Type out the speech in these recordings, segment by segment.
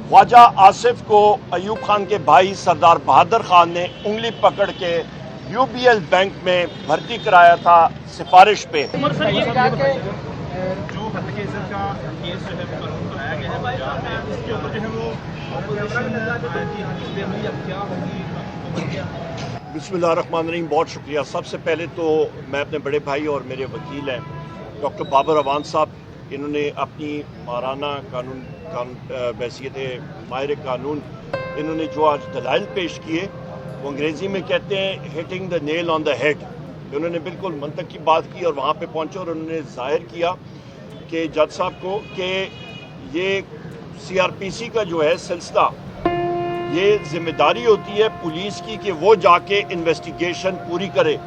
ख्वाजा आसिफ को अयूब खान के भाई सरदार बहादुर खान ने उंगली पकड़ के यूबीएल बैंक में भर्ती कराया था सिफारिश पे। जो हत्या की इज्जत का केस जो है वो कानून बनाया गया है पंजाब में, इसके ऊपर जो है वो अपोजिशन क्या होगी? बिस्मिल्लाहिर्रहमानिर्रहीम, बहुत शुक्रिया। सबसे पहले तो मैं अपने बड़े भाई और मेरे वकील हैं डॉक्टर बाबर अवान साहब, इन्होंने अपनी माराना कानून बैसियत माहिर कानून इन्होंने जो आज दलाइल पेश किए वो अंग्रेज़ी में कहते हैं hitting the nail on the head. उन्होंने बिल्कुल मंतक की बात की और वहाँ पे पहुँचे और उन्होंने जाहिर किया कि जज साहब को कि ये सीआरपीसी का जो है सिलसिला, ये जिम्मेदारी होती है पुलिस की कि वो जाके इन्वेस्टिगेशन पूरी करे।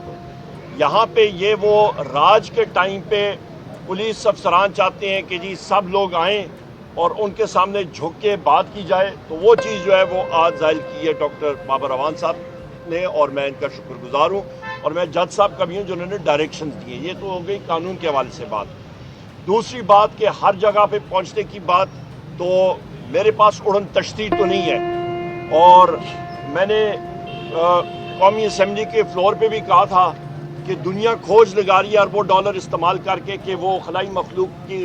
यहाँ पे ये वो राज के टाइम पे पुलिस अफसरान चाहते हैं कि जी सब लोग आएँ और उनके सामने झुक के बात की जाए, तो वो चीज़ जो है वो आज जाहिर की है डॉक्टर बाबर अवान साहब ने और मैं इनका शुक्रगुजार हूँ। और मैं जज साहब का भी हूँ जिन्होंने डायरेक्शंस दिए। ये तो हो गई कानून के हवाले से बात। दूसरी बात कि हर जगह पे पहुँचने की बात, तो मेरे पास उड़न तश्ती तो नहीं है और मैंने कौमी असम्बली के फ्लोर पे भी कहा था कि दुनिया खोज लगा रही है अरबों डॉलर इस्तेमाल करके कि वो खलाई मखलूक की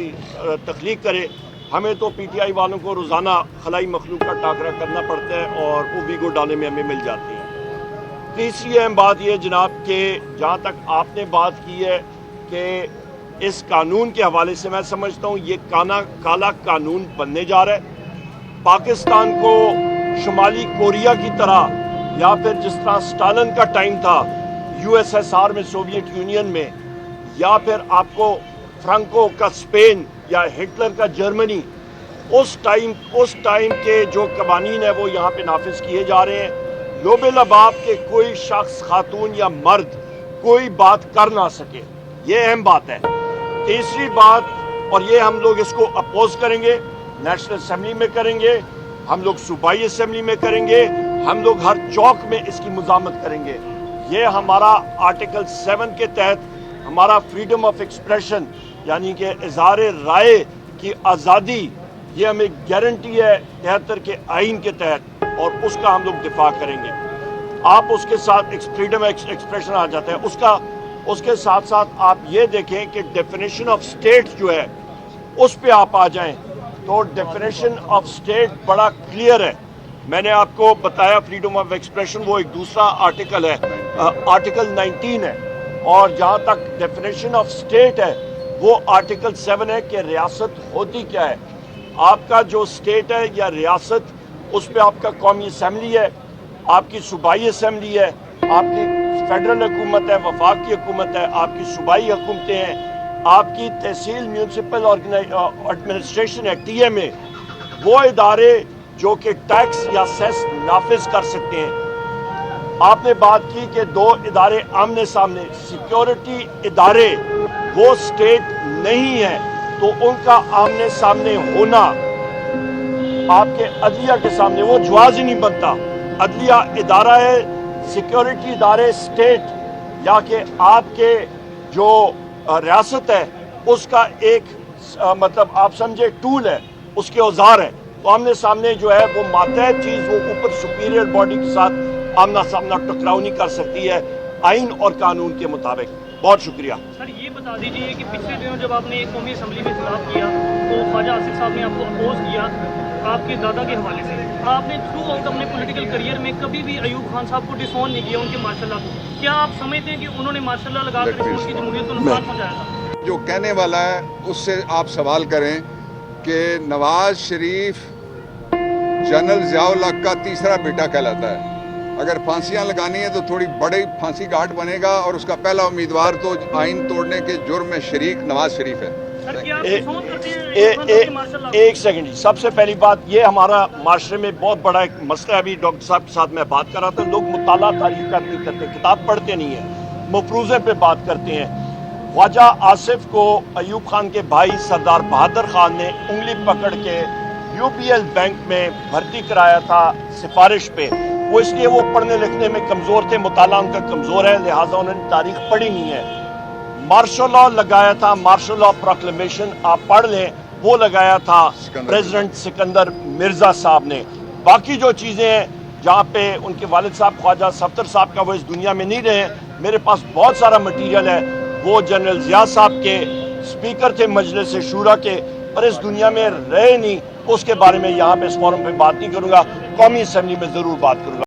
तख्लीक करे। हमें तो पीटीआई वालों को रोज़ाना खलाई मखलूक का टाकरा करना पड़ता है और वो वीगो डाले में हमें मिल जाती है। तीसरी अहम बात यह जनाब कि जहाँ तक आपने बात की है कि इस कानून के हवाले से मैं समझता हूँ ये काला कानून बनने जा रहा है। पाकिस्तान को शुमाली कोरिया की तरह या फिर जिस तरह स्टालिन का टाइम था यूएसएसआर में, सोवियत यूनियन में, या फिर आपको फ्रांको का स्पेन या हिटलर का जर्मनी, उस टाइम के जो कवानीन है वो यहाँ पे नाफिज किए जा रहे हैं। लोबे लबाब के कोई शख्स, खातून या मर्द कोई बात कर ना सके, ये अहम बात है। तीसरी बात, और ये हम लोग इसको अपोज करेंगे, नेशनल असेंबली में करेंगे, हम लोग सूबाई असेंबली में करेंगे, हम लोग हर चौक में इसकी मुजामत करेंगे। ये हमारा आर्टिकल 7 के तहत हमारा फ्रीडम ऑफ एक्सप्रेशन यानी कि इज़हार राय की आज़ादी, ये हमें गारंटी है 73 के आइन के तहत, और उसका हम लोग दिफा करेंगे। आप उसके साथ फ्रीडम एक्सप्रेशन आ जाता है, उसके साथ साथ आप ये देखें कि डेफिनेशन ऑफ स्टेट जो है उस पे आप आ जाएं, तो डेफिनेशन ऑफ स्टेट बड़ा क्लियर है। मैंने आपको बताया फ्रीडम ऑफ एक्सप्रेशन वो एक दूसरा आर्टिकल है, आर्टिकल 19 है, और जहाँ तक डेफिनेशन ऑफ स्टेट है वो आर्टिकल 7 है कि रियासत होती क्या है। आपका जो स्टेट है या रियासत, उस पर आपका कौमी असम्बली है, आपकी सूबाई असम्बली है, आपकी फेडरल हुकूमत है, वफाक की हुकूमत है, आपकी सूबाई हुकूमतें हैं, आपकी तहसील म्यूनसिपल एडमिनिस्ट्रेशन है TMA, वो इदारे जो कि टैक्स या सेस नाफिज कर सकते हैं। आपने बात की कि दो इदारे आमने सामने, सिक्योरिटी इदारे वो स्टेट नहीं है, तो उनका आमने सामने होना आपके अदलिया के सामने वो जवाज ही नहीं बनता। अदलिया इदारा है, सिक्योरिटी इदारे स्टेट या कि आपके जो रियासत है उसका एक मतलब आप समझे टूल है, उसके औजार है। तो आमने सामने जो है वो मातहत चीज़ वो ऊपर सुपीरियर बॉडी के साथ आमना सामना टकराव नहीं कर सकती है आइन और कानून के मुताबिक। बहुत शुक्रिया। सर ये बता दीजिए कि पिछले दिनों जब आपने कौमी असम्बली में खिताब किया तो ख्वाजा आसिफ साहब ने आपको अपोज किया आपके दादा के हवाले से। आपने थ्रू आउट अपने पॉलिटिकल करियर में कभी भी अयूब खान साहब को डिसऑन नहीं किया, उनके माशाल्लाह को। क्या आप समझते हैं कि उन्होंने माशाल्लाह लगाकर मुल्क की जमहूरियत को नुकसान पहुंचाया था? जो कहने वाला है उससे आप सवाल करें कि नवाज शरीफ जनरल ज़ियाउल हक का तीसरा बेटा कहलाता है। अगर फांसियां लगानी है तो थोड़ी बड़ी फांसी घाट बनेगा, और उसका पहला उम्मीदवार तो आइन तोड़ने के जुर्म में शरीक नवाज शरीफ है। एक सेकंड जी, सबसे पहली बात ये हमारा माशरे में बहुत बड़ा एक मसला है। अभी डॉक्टर साहब के साथ मैं बात कर रहा था, लोग मुताला तारीख नहीं करते, किताब पढ़ते नहीं है, मफरूज़े पे बात करते हैं। ख्वाजा आसिफ को अयूब खान के भाई सरदार बहादुर खान ने उंगली पकड़ के यूबीएल बैंक में भर्ती कराया था सिफारिश पे। वो इसलिए वो पढ़ने लिखने में कमज़ोर थे, मुताला उनका कमज़ोर है, लिहाजा उन्होंने तारीख पढ़ी नहीं है। मार्शल लॉ लगाया था, मार्शल लॉ प्रोक्लेमेशन आप पढ़ लें وہ لگایا تھا سکندر پریزیڈنٹ سکندر مرزا صاحب نے. باقی جو چیزیں ہیں جہاں پہ ان کے والد صاحب خواجہ صفدر صاحب کا وہ اس دنیا میں نہیں رہے, میرے پاس بہت سارا مٹیریل ہے. وہ جنرل ضیاء صاحب کے اسپیکر تھے مجلس شورا کے, پر اس دنیا میں رہے نہیں. اس کے بارے میں یہاں پہ اس فورم پہ بات نہیں کروں گا, قومی اسمبلی میں ضرور بات کروں گا.